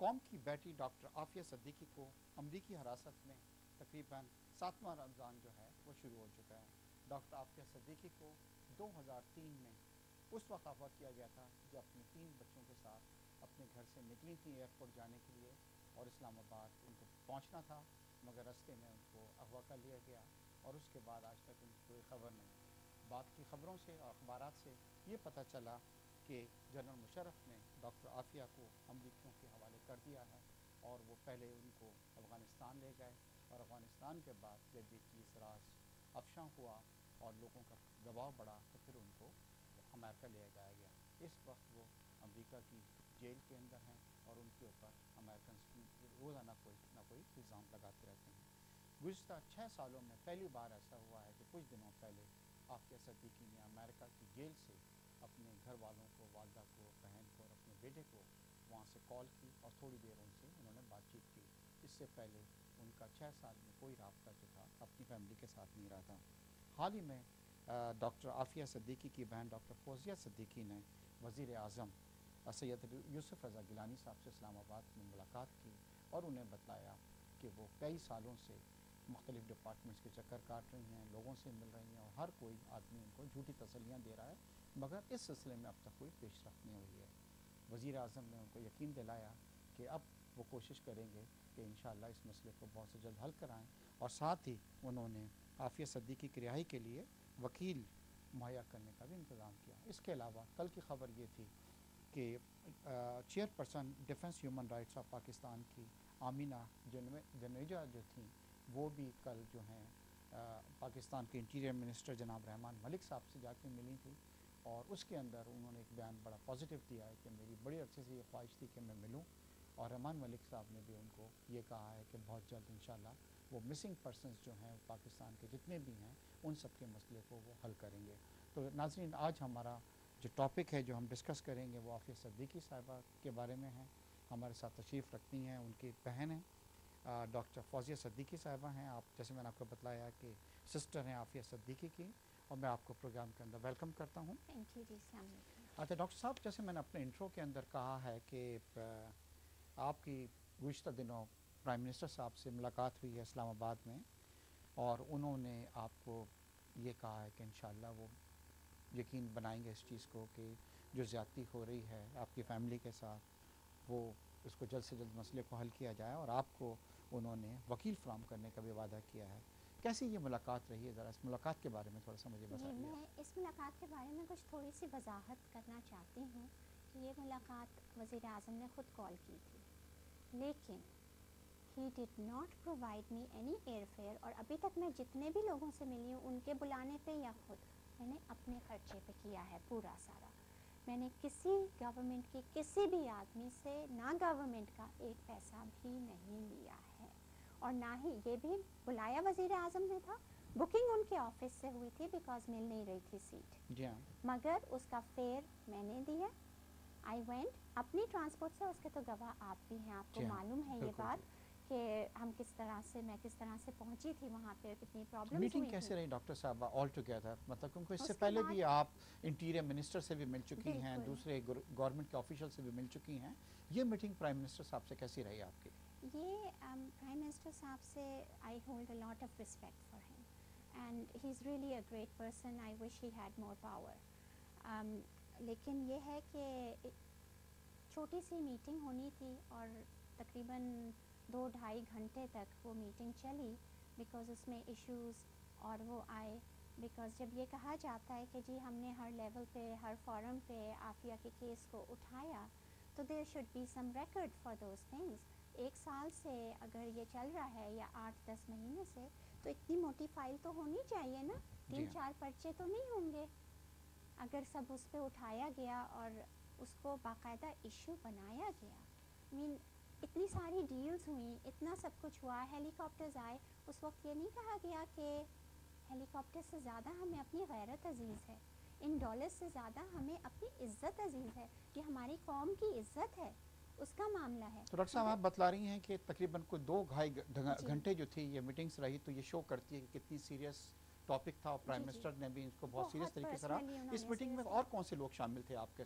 قوم کی بیٹی ڈاکٹر عافیہ صدیقی کو امریکی حراست میں تقریباً 7واں رمضان جو ہے وہ شروع ہو چکا ہے۔ ڈاکٹر عافیہ صدیقی کو 2003 میں اس وقت اغوا کیا گیا تھا جو اپنے 3 بچوں کے ساتھ اپنے گھر سے نکلی تھیں ایئرپورٹ جانے کے لیے، اور اسلام آباد ان کو پہنچنا تھا، مگر رستے میں ان کو اغوا کر لیا گیا اور اس کے بعد آج تک ان کی کوئی خبر نہیں۔ بعد کی خبروں سے اور اخبارات سے یہ پتہ چلا کہ جنرل مشرف نے ڈاکٹر عافیہ کو امریکیوں کے حوالے کر دیا ہے، اور وہ پہلے ان کو افغانستان لے گئے، اور افغانستان کے بعد جب یہ چیز راز افشاں ہوا اور لوگوں کا دباؤ بڑھا تو پھر ان کو امریکہ لے جایا گیا۔ اس وقت وہ امریکہ کی جیل کے اندر ہیں اور ان کے اوپر امریکنز روزانہ کوئی نہ کوئی الزام لگاتے رہتے ہیں۔ گزشتہ 6 سالوں میں پہلی بار ایسا ہوا ہے کہ کچھ دنوں پہلے عافیہ صدیقی نے امریکہ کی جیل سے اپنے گھر والوں کو، والدہ کو، بہن کو اور اپنے بیٹے کو وہاں سے کال کی اور تھوڑی دیر ان سے انہوں نے بات چیت کی۔ اس سے پہلے ان کا 6 سال میں کوئی رابطہ جو تھا اپنی فیملی کے ساتھ نہیں رہا تھا۔ حال ہی میں ڈاکٹر عافیہ صدیقی کی بہن ڈاکٹر فوزیہ صدیقی نے وزیر اعظم سید یوسف رضا گیلانی صاحب سے اسلام آباد میں ملاقات کی اور انہیں بتلایا کہ وہ کئی سالوں سے مختلف ڈپارٹمنٹس کے چکر کاٹ رہی ہیں، لوگوں سے مل رہی ہیں، اور ہر کوئی آدمی ان کو جھوٹی تسلیاں دے رہا ہے، مگر اس سلسلے میں اب تک کوئی پیش رفت نہیں ہوئی ہے۔ وزیر اعظم نے ان کو یقین دلایا کہ اب وہ کوشش کریں گے کہ انشاءاللہ اس مسئلے کو بہت سے جلد حل کرائیں، اور ساتھ ہی انہوں نے عافیہ صدیقی کی رہائی کے لیے وکیل مہیا کرنے کا بھی انتظام کیا۔ اس کے علاوہ کل کی خبر یہ تھی کہ chairperson defence human rights of Pakistan کی آمینہ جنیجا جو تھیں، وہ بھی کل جو ہیں پاکستان کے انٹیریئر منسٹر جناب رحمان ملک صاحب سے جا کے ملی تھی، اور اس کے اندر انہوں نے ایک بیان بڑا پازیٹیو دیا ہے کہ میری بڑی عرصے سے یہ خواہش تھی کہ میں ملوں، اور رحمان ملک صاحب نے بھی ان کو یہ کہا ہے کہ بہت جلد انشاءاللہ وہ مسنگ پرسنز جو ہیں پاکستان کے جتنے بھی ہیں ان سب کے مسئلے کو وہ حل کریں گے۔ تو ناظرین، آج ہمارا جو ٹاپک ہے جو ہم ڈسکس کریں گے وہ عافیہ صدیقی صاحبہ کے بارے میں ہے۔ ہمارے ساتھ تشریف رکھتی ہیں ان کی بہن ہیں ڈاکٹر فوزیہ صدیقی صاحبہ ہیں، آپ جیسے میں نے آپ کو بتلایا کہ سسٹر ہیں عافیہ صدیقی کی، اور میں آپ کو پروگرام کے اندر ویلکم کرتا ہوں۔ تھینک یو جی، السلام علیکم۔ اچھا ڈاکٹر صاحب، جیسے میں نے اپنے انٹرو کے اندر کہا ہے کہ آپ کی گزشتہ دنوں پرائم منسٹر صاحب سے ملاقات ہوئی ہے اسلام آباد میں، اور انہوں نے آپ کو یہ کہا ہے کہ انشاءاللہ وہ یقین بنائیں گے اس چیز کو کہ جو زیادتی ہو رہی ہے آپ کی فیملی کے ساتھ وہ اس کو جلد سے جلد مسئلے کو حل کیا جائے، اور آپ کو انہوں نے وکیل فراہم کرنے کا بھی وعدہ کیا ہے۔ کیسی یہ ملاقات رہی ہے؟ ذرا اس ملاقات کے بارے میں تھوڑا سا مجھے جی، بتائیے۔ میں اس ملاقات کے بارے میں کچھ تھوڑی سی وضاحت کرنا چاہتی ہوں کہ یہ ملاقات وزیر اعظم نے خود کال کی تھی، لیکن he did not provide me any air fare, اور ابھی تک میں جتنے بھی لوگوں سے ملی ہوں ان کے بلانے پہ یا خود میں نے اپنے خرچے پہ کیا ہے پورا سارا۔ میں نے کسی گورنمنٹ کی کسی بھی آدمی سے، نہ گورنمنٹ کا ایک پیسہ بھی نہیں لیا ہے، اور نہ ہی یہ بھی بلایا وزیر اعظم نے تھا، بکنگ ان کے آفس سے ہوئی تھی بیکاز مل نہیں رہی تھی سیٹ، جی ہاں، مگر اس کا فیئر میں نے دیا۔ آئی وینٹ اپنی ٹرانسپورٹ سے، اس کے تو گواہ آپ بھی ہیں، آپ کو جی ہاں، معلوم ہے یہ بالکل جی۔ بات کہ ہم کس طرح سے، میں کس طرح سے پہنچی تھی وہاں پہ، کتنی پرابلمس میٹنگ ہوئی تھیں۔ کیسے رہی ڈاکٹر صاحبہ آل ٹوگیدر؟ مطلب کیونکہ اس سے اس کے پہلے بھی بعد آپ انٹیریئر منسٹر سے بھی مل چکی ہیں، بالکل، دوسرے گورنمنٹ کے آفیشل سے بھی مل چکی ہیں، یہ میٹنگ پرائم منسٹر صاحب سے کیسی رہی آپ کی؟ یہ پرائم منسٹر صاحب سے I hold a lot of respect for him, and he is really a great person, I wish he had more power. لیکن یہ ہے کہ چھوٹی سی میٹنگ ہونی تھی، اور تقریباً 2-2.5 گھنٹے تک وہ میٹنگ چلی، بیکاز اس میں ایشوز اور وہ آئے، بیکاز جب یہ کہا جاتا ہے کہ جی ہم نے ہر لیول پہ، ہر فورم پہ عافیہ کے کیس کو اٹھایا، تو there should be some record for those things. 1 سال سے اگر یہ چل رہا ہے یا 8-10 مہینے سے، تو اتنی موٹی فائل تو ہونی چاہیے نا، جی ہاں، 3-4 پرچے تو نہیں ہوں گے اگر سب اس پہ اٹھایا گیا اور اس کو باقاعدہ ایشو بنایا گیا۔ مین اتنی ساری ڈیلز ہوئیں، اتنا سب کچھ ہوا، ہیلی کاپٹرز آئے، اس وقت یہ نہیں کہا گیا کہ ہیلی کاپٹر سے زیادہ ہمیں اپنی غیرت عزیز ہے، ان ڈالر سے زیادہ ہمیں اپنی عزت عزیز ہے، یہ ہماری قوم کی عزت ہے، اس کا معاملہ ہے۔ تو ڈاکٹر صاحب مگر آپ بتلا رہی ہیں کہ تقریباً کوئی 2-2.5 جی گھنٹے جو تھی یہ میٹنگس رہی، تو یہ شو کرتی ہے کہ کتنی سیریس ٹاپک تھا، اور پرائم جی جی منسٹر نے بھی اس کو بہت سیریس بہت طریقے سے رہا۔ پرسنلی انہوں اس نے میٹنگ میں سیریسلی، اور کون سے لوگ شامل تھے آپ کے